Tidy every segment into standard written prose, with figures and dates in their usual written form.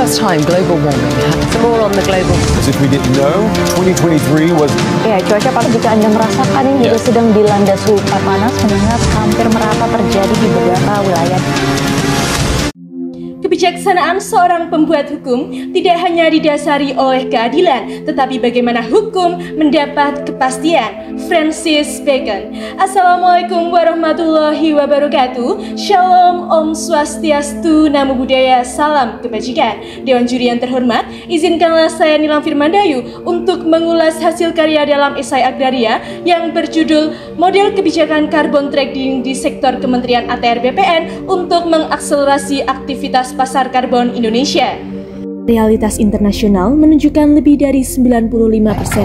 first time global warming. Some more on the global. As if we didn't know, 2023 was... Ya, cuaca panas jika Anda merasakan ini juga sedang dilanda suhu panas menyengat hampir merata terjadi di beberapa wilayah. Kebijaksanaan seorang pembuat hukum tidak hanya didasari oleh keadilan, tetapi bagaimana hukum mendapat kepastian. Francis Bacon. Assalamualaikum warahmatullahi wabarakatuh. Shalom, Om Swastiastu, Namo Buddhaya, Salam Kebajikan. Dewan Juri yang terhormat, izinkanlah saya Nilam Firmandayu untuk mengulas hasil karya dalam esai agraria yang berjudul Model Kebijakan Carbon Trading di Sektor Kementerian ATR BPN untuk mengakselerasi aktivitas pasar karbon Indonesia. Realitas internasional menunjukkan lebih dari 95%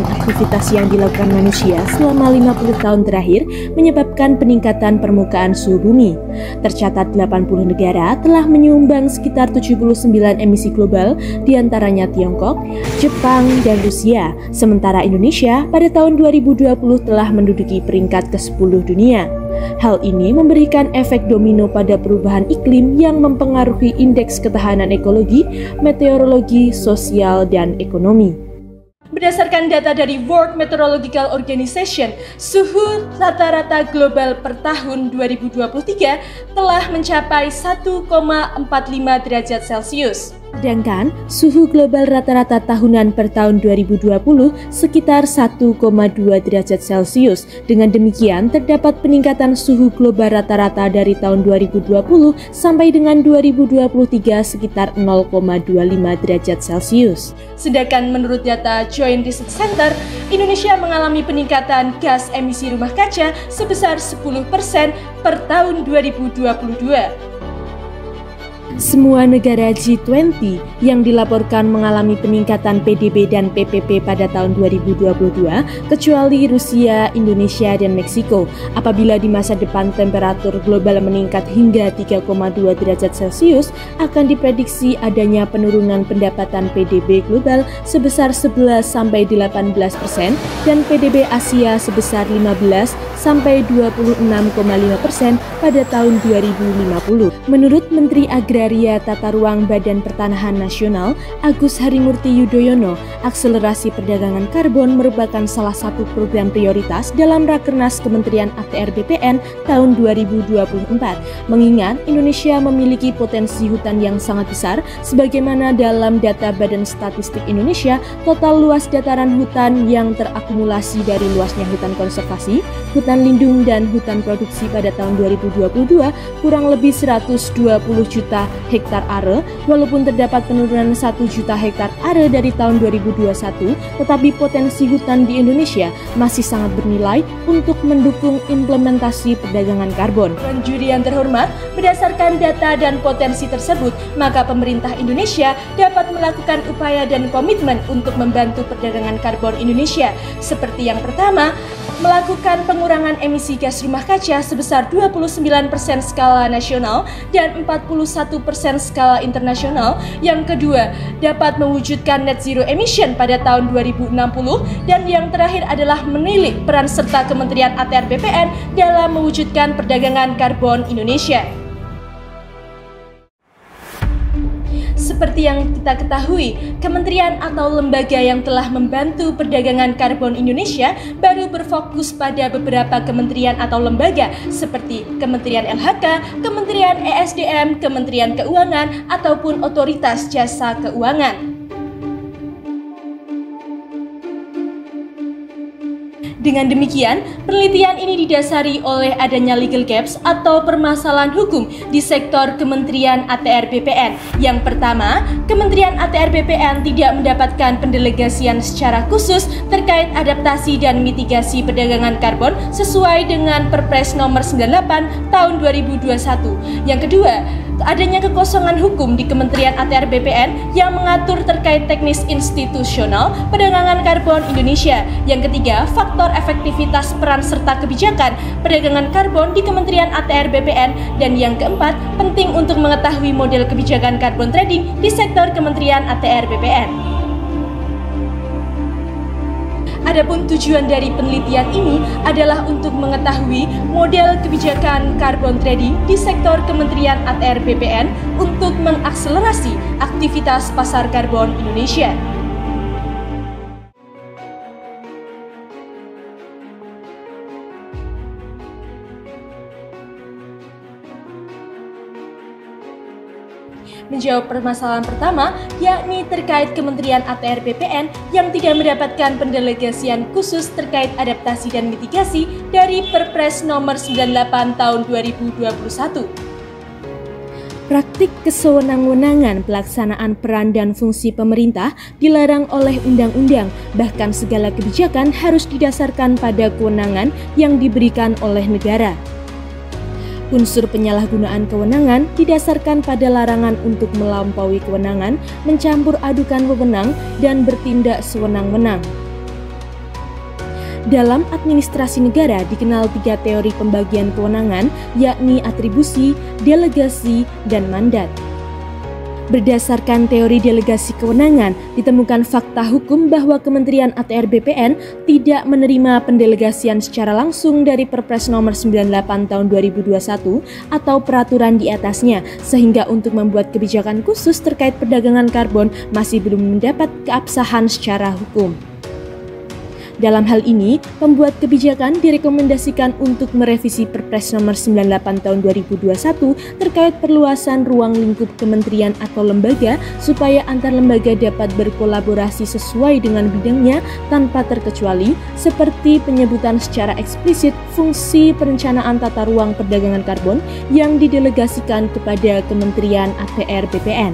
aktivitas yang dilakukan manusia selama 50 tahun terakhir menyebabkan peningkatan permukaan suhu bumi. Tercatat 80 negara telah menyumbang sekitar 79 emisi global, diantaranya Tiongkok, Jepang, dan Rusia. Sementara Indonesia pada tahun 2020 telah menduduki peringkat ke-10 dunia. Hal ini memberikan efek domino pada perubahan iklim yang mempengaruhi indeks ketahanan ekologi, meteorologi, sosial, dan ekonomi. Berdasarkan data dari World Meteorological Organization, suhu rata-rata global per tahun 2023 telah mencapai 1,45 derajat Celcius. Sedangkan suhu global rata-rata tahunan per tahun 2020 sekitar 1,2 derajat Celcius. Dengan demikian, terdapat peningkatan suhu global rata-rata dari tahun 2020 sampai dengan 2023 sekitar 0,25 derajat Celcius. Sedangkan menurut data Joint Research Center, Indonesia mengalami peningkatan gas emisi rumah kaca sebesar 10% per tahun 2022. Semua negara G20 yang dilaporkan mengalami peningkatan PDB dan PPP pada tahun 2022, kecuali Rusia, Indonesia, dan Meksiko. Apabila di masa depan temperatur global meningkat hingga 3,2 derajat Celcius, akan diprediksi adanya penurunan pendapatan PDB global sebesar 11-18% dan PDB Asia sebesar 15-26,5% pada tahun 2050. Menurut Menteri Agraria Tata Ruang Badan Pertanahan Nasional, Agus Harimurti Yudhoyono, akselerasi perdagangan karbon merupakan salah satu program prioritas dalam Rakernas Kementerian ATR BPN tahun 2024. Mengingat Indonesia memiliki potensi hutan yang sangat besar, sebagaimana dalam data Badan Statistik Indonesia, total luas dataran hutan yang terakumulasi dari luasnya hutan konservasi, hutan lindung, dan hutan produksi pada tahun 2022 kurang lebih 120 juta hektar are. Walaupun terdapat penurunan 1 juta hektar are dari tahun 2021, tetapi potensi hutan di Indonesia masih sangat bernilai untuk mendukung implementasi perdagangan karbon. Dewan Juri yang terhormat, berdasarkan data dan potensi tersebut, maka pemerintah Indonesia dapat melakukan upaya dan komitmen untuk membantu perdagangan karbon Indonesia. Seperti yang pertama, melakukan pengurangan emisi gas rumah kaca sebesar 29% skala nasional dan 41% skala internasional. Yang kedua, dapat mewujudkan net zero emission pada tahun 2060. Dan yang terakhir adalah menilik peran serta Kementerian ATR BPN dalam mewujudkan perdagangan karbon Indonesia. Seperti yang kita ketahui, kementerian atau lembaga yang telah membantu perdagangan karbon Indonesia baru berfokus pada beberapa kementerian atau lembaga seperti Kementerian LHK, Kementerian ESDM, Kementerian Keuangan, ataupun Otoritas Jasa Keuangan. Dengan demikian, penelitian ini didasari oleh adanya legal gaps atau permasalahan hukum di sektor Kementerian ATR BPN. Yang pertama, Kementerian ATR BPN tidak mendapatkan pendelegasian secara khusus terkait adaptasi dan mitigasi perdagangan karbon sesuai dengan Perpres nomor 98 tahun 2021. Yang kedua, adanya kekosongan hukum di Kementerian ATR BPN yang mengatur terkait teknis institusional perdagangan karbon Indonesia. Yang ketiga, faktor efektivitas peran serta kebijakan perdagangan karbon di Kementerian ATR BPN. Dan yang keempat, penting untuk mengetahui model kebijakan karbon trading di sektor Kementerian ATR BPN. Adapun tujuan dari penelitian ini adalah untuk mengetahui model kebijakan carbon trading di sektor Kementerian ATR BPN untuk mengakselerasi aktivitas pasar karbon Indonesia. Menjawab permasalahan pertama, yakni terkait Kementerian ATR BPN yang tidak mendapatkan pendelegasian khusus terkait adaptasi dan mitigasi dari Perpres nomor 98 tahun 2021. Praktik kesewenang-wenangan pelaksanaan peran dan fungsi pemerintah dilarang oleh undang-undang, bahkan segala kebijakan harus didasarkan pada kewenangan yang diberikan oleh negara. Unsur penyalahgunaan kewenangan didasarkan pada larangan untuk melampaui kewenangan, mencampur adukan wewenang, dan bertindak sewenang-wenang. Dalam administrasi negara dikenal 3 teori pembagian kewenangan, yakni atribusi, delegasi, dan mandat. Berdasarkan teori delegasi kewenangan, ditemukan fakta hukum bahwa Kementerian ATR BPN tidak menerima pendelegasian secara langsung dari Perpres nomor 98 tahun 2021 atau peraturan di atasnya, sehingga untuk membuat kebijakan khusus terkait perdagangan karbon masih belum mendapat keabsahan secara hukum. Dalam hal ini, pembuat kebijakan direkomendasikan untuk merevisi Perpres nomor 98 tahun 2021 terkait perluasan ruang lingkup kementerian atau lembaga supaya antar lembaga dapat berkolaborasi sesuai dengan bidangnya tanpa terkecuali, seperti penyebutan secara eksplisit fungsi perencanaan tata ruang perdagangan karbon yang didelegasikan kepada Kementerian ATR BPN.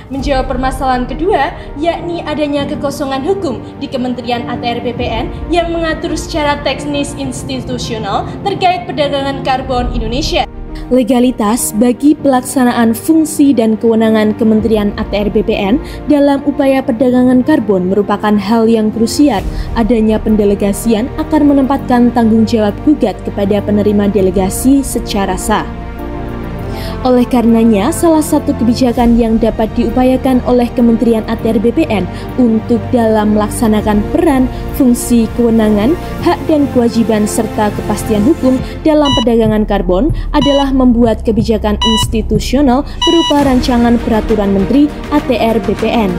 Menjawab permasalahan kedua, yakni adanya kekosongan hukum di Kementerian ATR BPN yang mengatur secara teknis institusional terkait perdagangan karbon Indonesia. Legalitas bagi pelaksanaan fungsi dan kewenangan Kementerian ATR BPN dalam upaya perdagangan karbon merupakan hal yang krusial. Adanya pendelegasian akan menempatkan tanggung jawab gugat kepada penerima delegasi secara sah. Oleh karenanya, salah satu kebijakan yang dapat diupayakan oleh Kementerian ATR BPN untuk dalam melaksanakan peran, fungsi, kewenangan, hak dan kewajiban serta kepastian hukum dalam perdagangan karbon adalah membuat kebijakan institusional berupa rancangan peraturan Menteri ATR BPN.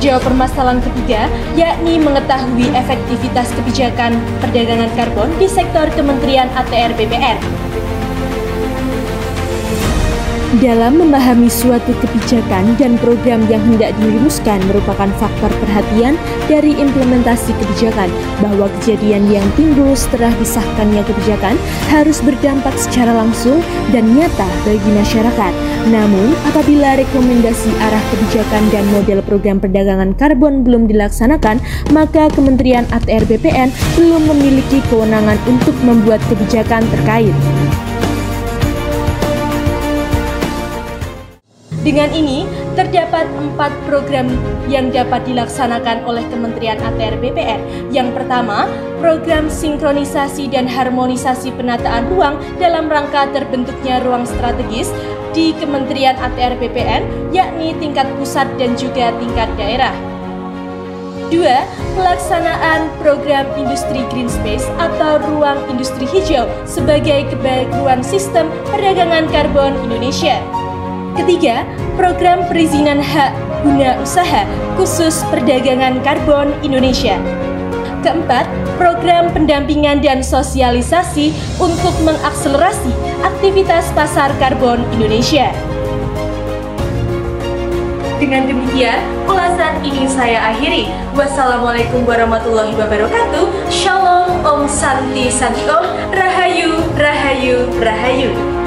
Jawab permasalahan ketiga, yakni mengetahui efektivitas kebijakan perdagangan karbon di sektor Kementerian ATR BPN. Dalam memahami suatu kebijakan dan program yang hendak dirumuskan merupakan faktor perhatian dari implementasi kebijakan, bahwa kejadian yang timbul setelah disahkannya kebijakan harus berdampak secara langsung dan nyata bagi masyarakat. Namun, apabila rekomendasi arah kebijakan dan model program perdagangan karbon belum dilaksanakan, maka Kementerian ATR BPN belum memiliki kewenangan untuk membuat kebijakan terkait. Dengan ini, terdapat 4 program yang dapat dilaksanakan oleh Kementerian ATR BPN. Yang pertama, program sinkronisasi dan harmonisasi penataan ruang dalam rangka terbentuknya ruang strategis di Kementerian ATR BPN, yakni tingkat pusat dan juga tingkat daerah. 2. Pelaksanaan program industri green space atau ruang industri hijau sebagai kebaruan sistem perdagangan karbon Indonesia. Ketiga, program perizinan hak guna usaha khusus perdagangan karbon Indonesia. Keempat, program pendampingan dan sosialisasi untuk mengakselerasi aktivitas pasar karbon Indonesia. Dengan demikian, ulasan ini saya akhiri. Wassalamualaikum warahmatullahi wabarakatuh. Shalom, Om Santi Santi Om, Rahayu, Rahayu, Rahayu.